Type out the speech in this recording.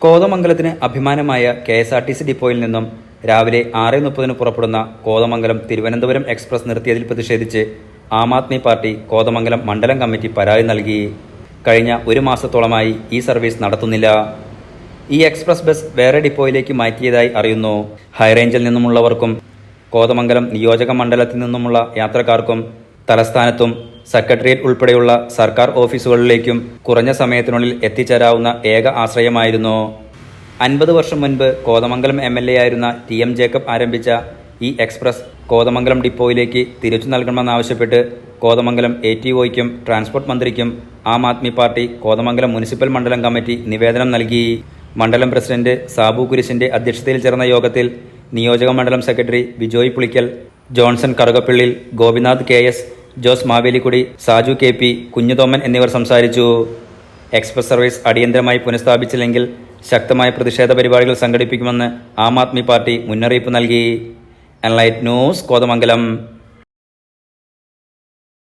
കോതമംഗലത്തിന് അഭിമാനമായ KSRTC ഡിപ്പോയിൽ നിന്നും രാവിലെ 6:30 പുറപ്പെടുന്ന കോതമംഗലം തിരുവനന്തപുരം എക്സ്പ്രസ് നിർത്തിയതിൽ പ്രതിഷേധിച്ച് ആം ആദ്മി പാർട്ടി കോതമംഗലം മണ്ഡലം കമ്മിറ്റി പരാതി നൽകി. കഴിഞ്ഞ ഒരു മാസത്തോളമായി ഈ സർവീസ് നടത്തുന്നില്ല. ഈ എക്സ്പ്രസ് ബസ് വേറെ ഡിപ്പോയിലേക്ക് മാറ്റിയതായി അറിയുന്നു. ഹൈറേഞ്ചിൽ നിന്നുമുള്ളവർക്കും കോതമംഗലം നിയോജക മണ്ഡലത്തിൽ നിന്നുമുള്ള യാത്രക്കാർക്കും തലസ്ഥാനത്തും സെക്രട്ടേറിയറ്റ് ഉൾപ്പെടെയുള്ള സർക്കാർ ഓഫീസുകളിലേക്കും കുറഞ്ഞ സമയത്തിനുള്ളിൽ എത്തിച്ചേരാവുന്ന ഏക ആശ്രയമായിരുന്നു. 50 വർഷം മുൻപ് കോതമംഗലം MLA ആയിരുന്ന TM ജേക്കബ് ആരംഭിച്ച ഈ എക്സ്പ്രസ് കോതമംഗലം ഡിപ്പോയിലേക്ക് തിരിച്ചു നൽകണമെന്നാവശ്യപ്പെട്ട് കോതമംഗലം ATOയ്ക്കും ട്രാൻസ്പോർട്ട് മന്ത്രിക്കും ആം ആദ്മി പാർട്ടി കോതമംഗലം മുനിസിപ്പൽ മണ്ഡലം കമ്മിറ്റി നിവേദനം നൽകി. മണ്ഡലം പ്രസിഡന്റ് സാബു കുരിശിന്റെ അധ്യക്ഷതയിൽ ചേർന്ന യോഗത്തിൽ നിയോജക മണ്ഡലം secretary Bijoy Pulickal, Johnson Karukappillil, Gopinath KS, Jose Mavelikudy, Saju KP, Kunjuthoman എന്നിവർ സംസാരിച്ചു. എക്സ്പ്രസ് സർവീസ് അടിയന്തരമായി പുനഃസ്ഥാപിച്ചില്ലെങ്കിൽ ശക്തമായ പ്രതിഷേധ പരിപാടികൾ സംഘടിപ്പിക്കുമെന്ന് ആം ആദ്മി പാർട്ടി മുന്നറിയിപ്പ് നൽകി. Enlight news, Kothamangalam.